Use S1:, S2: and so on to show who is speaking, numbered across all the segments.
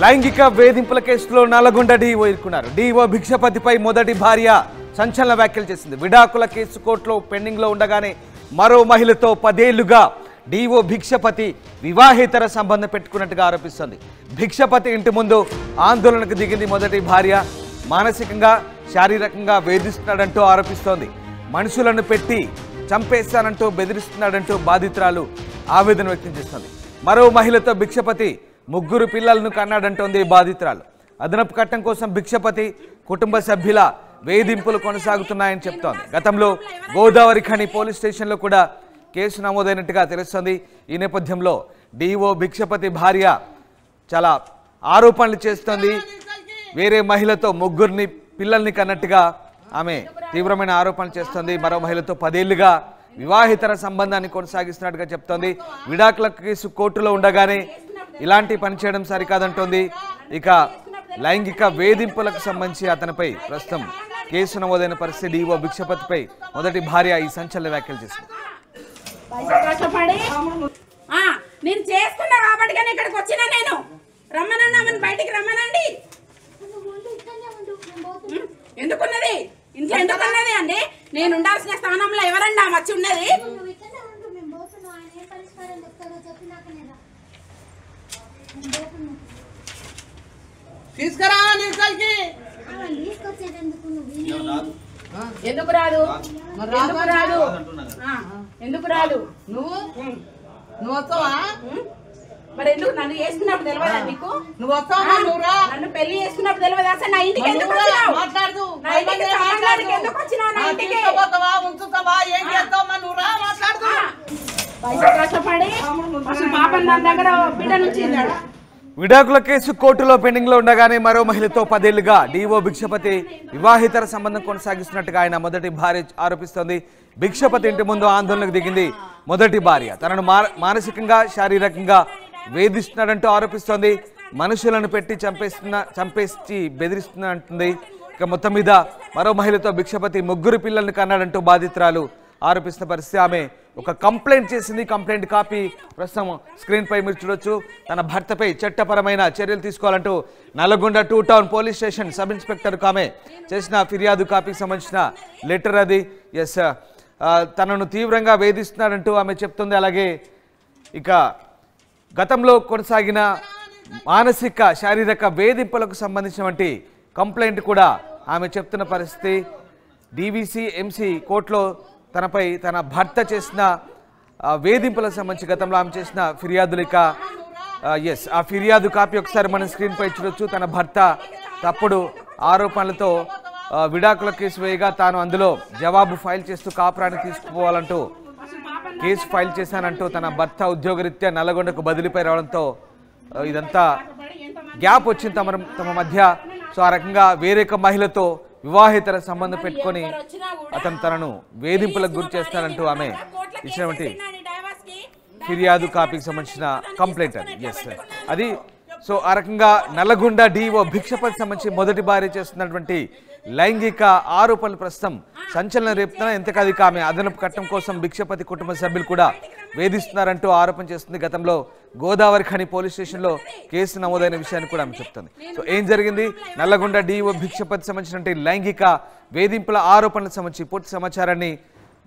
S1: లైంగిక వేధింపుల కేసులో నల్లగొండ డీఓ ఇరుక్కున్నారు. డీఓ భిక్షపతిపై మొదటి భార్య సంచలన వ్యాఖ్యలు చేసింది. విడాకుల కేసు కోర్టులో పెండింగ్ లో ఉండగానే మరో మహిళతో 10 ఏళ్లుగా డీఓ భిక్షపతి వివాహేతర సంబంధం పెట్టుకున్నట్టుగా ఆరోపిస్తోంది. భిక్షపతి ఇంటి ముందు ఆందోళనకు దిగింది మొదటి భార్య. మానసికంగా శారీరకంగా వేధిస్తున్నాడంటూ ఆరోపిస్తోంది. మనుషులను పెట్టి చంపేస్తానంటూ బెదిరిస్తున్నాడంటూ బాధితురాలు ఆవేదన వ్యక్తం చేస్తోంది. మరో మహిళతో భిక్షపతి 3 పిల్లలను కన్నాడంటోంది బాధితురాలు. అదనపు కట్టం కోసం భిక్షపతి కుటుంబ సభ్యుల వేధింపులు కొనసాగుతున్నాయని చెప్తోంది. గతంలో గోదావరి ఖని పోలీస్ స్టేషన్లో కూడా కేసు నమోదైనట్టుగా తెలుస్తోంది. ఈ నేపథ్యంలో డీఓ భిక్షపతి భార్య చాలా ఆరోపణలు చేస్తోంది. వేరే మహిళతో 3 పిల్లల్ని కన్నట్టుగా ఆమె తీవ్రమైన ఆరోపణలు చేస్తోంది. మరో మహిళతో 10 ఏళ్లుగా వివాహితర సంబంధాన్ని కొనసాగిస్తున్నట్టుగా చెప్తోంది. విడాకుల కేసు కోర్టులో ఉండగానే ఇలాంటి పని చేయడం సరికాదంటోంది. ఇక లైంగిక వేధింపులకు సంబంధించి అతనిపై ప్రస్తుతం కేసు నమోదైన పరిస్థితి. డీఓ భిక్షపతిపై మొదటి భార్య ఈ సంచలన వ్యాఖ్యలు చేసింది.
S2: నేను చేసుకున్నా కాబట్టి ఇక్కడికి వచ్చినా నేను రమ్మనన్నా బయటికి రమ్మనండి. ఎందుకున్నది ఇంట్లో ఎందుకున్నది అండి? నేను ఉండాల్సిన స్థానంలో ఎవరండి ఆమె వచ్చి ఉన్నది?
S3: తీసుకురా
S2: ఎందుకు రాదు? ఎందుకు రాదు? ఎందుకు రాదు?
S3: నువ్వు వస్తావా?
S2: మరి ఎందుకు నన్ను చేసుకున్నప్పుడు తెలియదా నీకు?
S3: నువ్వు వస్తావా?
S2: నన్ను పెళ్లి చేసుకున్నప్పుడు తెలియదా? అసలు నా ఇంటికి ఎందుకు వచ్చినావు?
S3: మాట్లాడు.
S2: నా ఇంటికి సంబంధానికి ఎందుకు వచ్చినావు? నా ఇంటికి
S3: ఉంచుతావా? ఏం చేస్తావా? నువ్వు రా, మాట్లాడు.
S2: కష్టపడి పాపం నా దగ్గర బిడ్డ నుంచి
S1: విడాకుల కేసు కోర్టులో పెండింగ్ లో ఉండగానే మరో మహిళతో 10 ఏళ్లుగా డీఓ భిక్షపతి వివాహితర సంబంధం కొనసాగిస్తున్నట్టుగా ఆయన మొదటి భార్య ఆరోపిస్తోంది. భిక్షపతి ఇంటి ముందు ఆందోళనకు దిగింది మొదటి భార్య. తనను మానసికంగా శారీరకంగా వేధిస్తున్నాడంటూ ఆరోపిస్తోంది. మనుషులను పెట్టి చంపేసి బెదిరిస్తున్నా అంటుంది. ఇక మొత్తం మీద మరో మహిళతో భిక్షపతి 3 పిల్లల్ని కన్నాడంటూ బాధితురాలు ఆరోపిస్తున్న పరిస్థితి. ఆమె ఒక కంప్లైంట్ చేసింది. కంప్లైంట్ కాపీ ప్రస్తుతం స్క్రీన్ పై మీరు చూడొచ్చు. తన భర్తపై చట్టపరమైన చర్యలు తీసుకోవాలంటూ Nalgonda 2 town police station sub ఇన్స్పెక్టర్కు ఆమె చేసిన ఫిర్యాదు కాపీకి సంబంధించిన లెటర్ అది. ఎస్, తనను తీవ్రంగా వేధిస్తున్నాడంటూ ఆమె చెప్తుంది. అలాగే ఇక గతంలో కొనసాగిన మానసిక శారీరక వేధింపులకు సంబంధించినటువంటి కంప్లైంట్ కూడా ఆమె చెప్తున్న పరిస్థితి. డీవీసీ ఎంసీ కోర్టులో తనపై తన భర్త చేసిన వేధింపులకు సంబంధించి గతంలో ఆమె చేసిన ఫిర్యాదులు. ఇక ఎస్, ఆ ఫిర్యాదు కాపీ ఒకసారి మన స్క్రీన్ పై చూడొచ్చు. తన భర్త తప్పుడు ఆరోపణలతో విడాకుల కేసు వేయగా తాను అందులో జవాబు ఫైల్ చేస్తూ కాపురాన్ని తీసుకుపోవాలంటూ కేసు ఫైల్ చేశానంటూ తన భర్త ఉద్యోగరీత్యా నల్లగొండకు బదిలీపై రావడంతో ఇదంతా గ్యాప్ వచ్చింది తమ మధ్య. సో ఆ రకంగా వేరొక మహిళతో వివాహితర సంబంధం పెట్టుకొని అతను తనను వేధింపులకు గురి చేస్తానంటూ ఆమె ఇచ్చినటువంటి ఫిర్యాదు కాపీకి సంబంధించిన కంప్లైంట్ అది. ఎస్, అది. సో ఆ రకంగా నల్లగొండ డీఓ భిక్షపతి సంబంధించి మొదటి భార్య చేస్తున్నటువంటి లైంగిక ఆరోపణలు ప్రస్తుతం సంచలనం రేపుతున్నా. ఎంతకదిక ఆమె అదనపు కట్టం కోసం భిక్షపతి కుటుంబ సభ్యులు కూడా వేధిస్తున్నారంటూ ఆరోపణ చేస్తుంది. గతంలో గోదావరి ఖని పోలీస్ స్టేషన్లో కేసు నమోదైన విషయాన్ని కూడా ఆమె చెప్తుంది. సో ఏం జరిగింది? నల్లగొండ డీఓ భిక్షపతి సంబంధించినటువంటి లైంగిక వేధింపుల ఆరోపణలకు సంబంధించి పూర్తి సమాచారాన్ని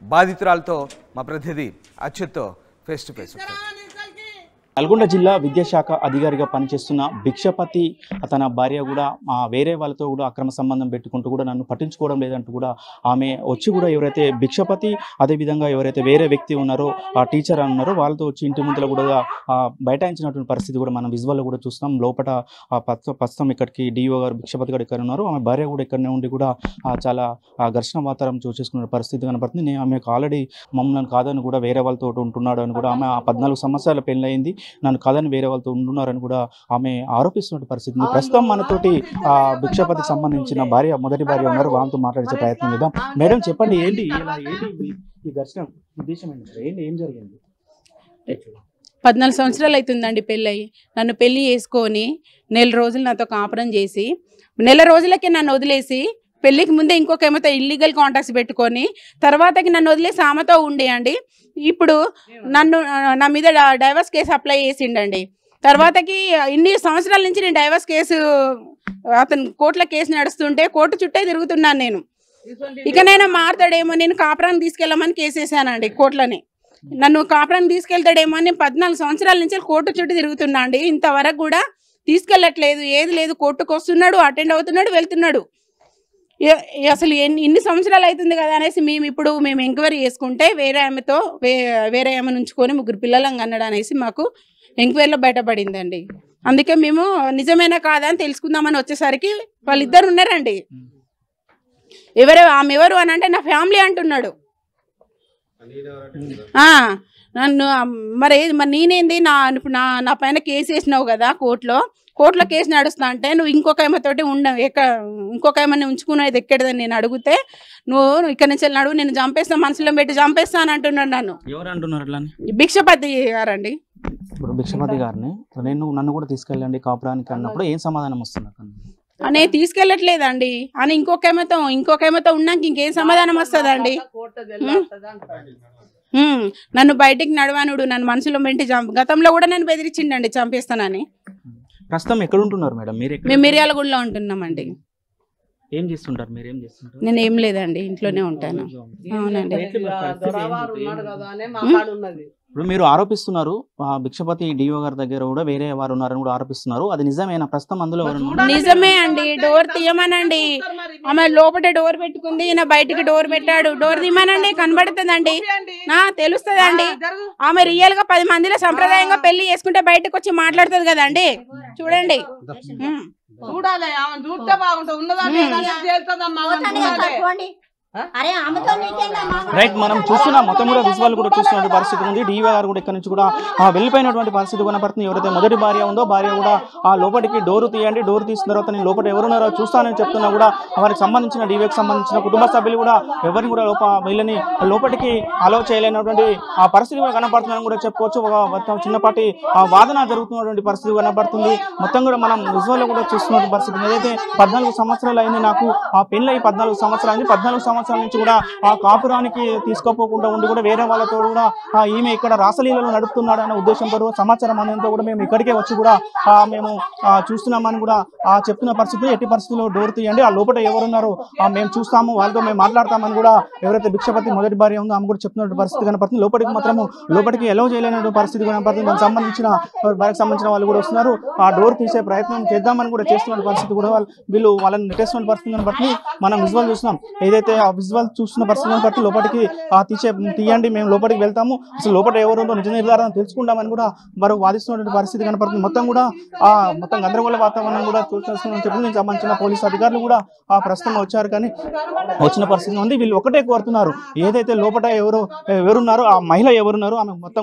S1: బాధితురాలతో మా ప్రతినిధి అచ్యుత్తో ఫేస్ టు ఫేస్.
S4: నల్గొండ జిల్లా విద్యాశాఖ అధికారిగా పనిచేస్తున్న భిక్షపతి తన భార్య కూడా వేరే వాళ్ళతో కూడా అక్రమ సంబంధం పెట్టుకుంటూ కూడా నన్ను పట్టించుకోవడం లేదంటూ కూడా ఆమె వచ్చి కూడా ఎవరైతే భిక్షపతి అదేవిధంగా ఎవరైతే వేరే వ్యక్తి ఉన్నారో ఆ టీచర్ ఉన్నారో వాళ్ళతో వచ్చి ఇంటి ముందులో కూడా బైఠాయించినటువంటి పరిస్థితి కూడా మనం విజువల్లో కూడా చూస్తాం. లోపల ప్రస్తుతం ఇక్కడికి డిఓ గారు భిక్షపతి గారు ఇక్కడ ఉన్నారు. ఆమె భార్య కూడా ఇక్కడనే ఉండి కూడా చాలా ఘర్షణ వాతావరణం చూసేసుకున్న పరిస్థితి కనపడుతుంది. నేను ఆమెకు ఆల్రెడీ మమ్మల్ని కాదని కూడా వేరే వాళ్ళతో ఉంటున్నాడు అని కూడా ఆమె 14 సంవత్సరాల పెళ్ళయింది, నన్ను కాదని వేరే వాళ్ళతో ఉంటున్నారని కూడా ఆమె ఆరోపిస్తున్న పరిస్థితి. ప్రస్తుతం మనతోటి భిక్షపతికి సంబంధించిన మొదటి భార్య ఉన్నారు. వాళ్ళతో మాట్లాడే ప్రయత్నం చేద్దాం. మేడం చెప్పండి, ఏంటి ఈ ఘర్షణ ఉద్దేశం ఏంటి? ఏం జరిగింది?
S5: 14 సంవత్సరాలు అవుతుందండి పెళ్ళయి. నన్ను పెళ్లి చేసుకొని 4 రోజులు నాతో కాపురం చేసి 4 రోజులకే నన్ను వదిలేసి పెళ్లికి ముందే ఇంకొక ఏమైతే ఇల్లీగల్ కాంటాక్ట్స్ పెట్టుకొని తర్వాతకి నన్ను వదిలేసి ఆమెతో ఉండేయండి. ఇప్పుడు నా మీద డైవర్స్ కేసు అప్లై చేసిండండి. తర్వాతకి ఇన్ని సంవత్సరాల నుంచి నేను డైవర్స్ కేసు అతను కోర్టులో కేసు నడుస్తుంటే కోర్టు చుట్టే తిరుగుతున్నాను నేను. ఇక నేను మారుతాడేమో, నేను కాపురాన్ని తీసుకెళ్ళమని కేసు వేసానండి కోర్టులోనే. నన్ను కాపురాన్ని తీసుకెళ్తాడేమో అని 14 సంవత్సరాల నుంచి కోర్టు చుట్టూ తిరుగుతున్నా అండి. ఇంతవరకు కూడా తీసుకెళ్ళట్లేదు, ఏది లేదు. కోర్టుకు వస్తున్నాడు, అటెండ్ అవుతున్నాడు, వెళ్తున్నాడు. అసలు ఇన్ని సంవత్సరాలు అవుతుంది కదా అనేసి మేము ఎంక్వైరీ చేసుకుంటే వేరే ఆమె ఉంచుకొని 3 పిల్లలను కన్నాడు అనేసి మాకు ఎంక్వైరీలో బయటపడిందండి. అందుకే మేము నిజమేనా కాదా అని తెలుసుకుందామని వచ్చేసరికి వాళ్ళిద్దరు ఉన్నారండి. ఆమె ఎవరు అని అంటే నా ఫ్యామిలీ అంటున్నాడు. నన్ను మరి నేనేంది నా పైన కేసు వేసినావు కదా కోర్టులో కేసు నడుస్తా అంటే నువ్వు ఇంకొక ఏమతోటి ఇంకొక ఏమని ఉంచుకునేది ఎక్కడదని నేను అడిగితే నువ్వు ఇక్కడ నుంచి నడువు, నేను చంపేస్తా, మనసులో పెట్టి చంపేస్తా అని అంటున్నాడు. నన్ను
S4: ఎవరు అంటున్నారు అట్లా?
S5: భిక్షపతి గారండి.
S4: ఇప్పుడు భిక్షపతి గారిని నన్ను కూడా తీసుకెళ్ళండి కాపురానికి అన్నప్పుడు ఏం సమాధానం వస్తుంది?
S5: అనే తీసుకెళ్ళట్లేదండి అని ఇంకొక ఏమతో ఉన్నాక ఇంకేం సమాధానం వస్తుందండి? నన్ను బయటికి నడవానుడు, నన్ను మనసులో పెట్టి గతంలో కూడా నన్ను బెదిరించిండండి చంపేస్తానని.
S4: ప్రస్తుతం ఎక్కడ ఉంటున్నారు మేడం?
S5: మేము మిర్యాలగూడలో ఉంటున్నామండి.
S4: ఏం చేస్తుంటారు? మీరు ఏం చేస్తుంటారు?
S5: నేను ఏం లేదండి, ఇంట్లోనే ఉంటాను. అవునండి.
S4: ఇప్పుడు మీరు ఆరోపిస్తున్నారు భిక్షపతి డిఓ గారి దగ్గర కూడా వేరే వారు ఉన్నారని కూడా ఆరోపిస్తున్నారు. అది నిజమేనా? ప్రస్తుతం అందులో
S5: నిజమే అండి. డోర్ తీయమనండి. ఆమె లోపల డోర్ పెట్టుకుంది, ఈయన బయటికి డోర్ పెట్టాడు. డోర్ తీయమనండి, కనబడుతుందండి, తెలుస్తుందండి. ఆమె రియల్ గా 10 మందిలో సంప్రదాయంగా పెళ్లి చేసుకుంటే బయటకు వచ్చి మాట్లాడుతుంది కదండి. చూడండి,
S3: చూడాలి, చూస్తే బాగుంటుంది. ఉన్నదండి
S4: రైట్, మనం చూస్తున్నాం మొత్తం కూడా విజువల్ కూడా చూస్తున్న పరిస్థితి ఉంది. డిఓ గారు కూడా ఇక్కడ నుంచి కూడా వెళ్ళిపోయినటువంటి పరిస్థితి కనపడుతుంది. ఎవరైతే మొదటి భార్య ఉందో భార్య కూడా లోపలికి డోర్ తీయండి, డోర్ తీసిన తర్వాత నేను లోపల ఎవరున్నారో చూస్తానని చెప్తున్నా కూడా వారికి సంబంధించిన డిఓకి సంబంధించిన కుటుంబ సభ్యులు కూడా ఎవరిని కూడా వీళ్ళని లోపలికి అలో చేయలేనటువంటి పరిస్థితి కూడా కనపడుతుందని కూడా చెప్పుకోవచ్చు. ఒక చిన్నపాటి వాదన జరుగుతున్నటువంటి పరిస్థితి కనపడుతుంది. మొత్తం కూడా మనం విజువల్ కూడా చూస్తున్న పరిస్థితి. ఏదైతే 14 సంవత్సరాలు అయింది నాకు పెళ్ళి 14 సంవత్సరాలు అయింది. 14 సంవత్సరాల నుంచి కూడా కాపురానికి తీసుకోపోకుండా ఉండి కూడా వేరే వాళ్ళతో కూడా ఈమె ఇక్కడ రాసలీలలో నడుపుతున్నాడు అనే ఉద్దేశంతో సమాచారం అనేంతో కూడా మేము ఇక్కడికే వచ్చి కూడా మేము చూస్తున్నామని కూడా చెప్తున్న పరిస్థితి. ఎట్టి పరిస్థితుల్లో డోర్ తీయండి, ఆ లోపల ఎవరున్నారో మేము చూస్తాము, వాళ్ళతో మేము మాట్లాడతామని కూడా ఎవరైతే భిక్షపతి మొదటి భార్య ఉందో ఆమె కూడా చెప్తున్న పరిస్థితి కనపడుతుంది. లోపలికి ఎలో చేయలేని పరిస్థితి కనపడుతుంది. దానికి సంబంధించిన వాళ్ళు కూడా వస్తున్నారు. ఆ డోర్ తీసే ప్రయత్నం చేద్దామని కూడా చేస్తున్న పరిస్థితి కూడా వీళ్ళు వాళ్ళని నెట్టేస్తున్న పరిస్థితి కనపడుతుంది. మనం విజువల్ చూస్తున్నాం. ఏదైతే విజువల్ చూస్తున్న పరిస్థితిని బట్టి లోపలికి తీయండి, మేము లోపలికి వెళ్తాము, అసలు లోపల ఎవరుందో నిజ నిర్ధారణ తెలుసుకుంటామని కూడా వారు వాదిస్తున్నటువంటి పరిస్థితి కనపడుతుంది. మొత్తం కూడా మొత్తం గందరగోళ వాతావరణం కూడా చూస్తున్నామని చెప్పి దీనికి సంబంధించిన పోలీసు అధికారులు కూడా ప్రస్తుతం వచ్చారు. కానీ వచ్చిన పరిస్థితి ఉంది. వీళ్ళు ఒకటే కోరుతున్నారు, ఏదైతే లోపల ఎవరున్నారో ఆ మహిళ ఎవరున్నారో ఆమె మొత్తం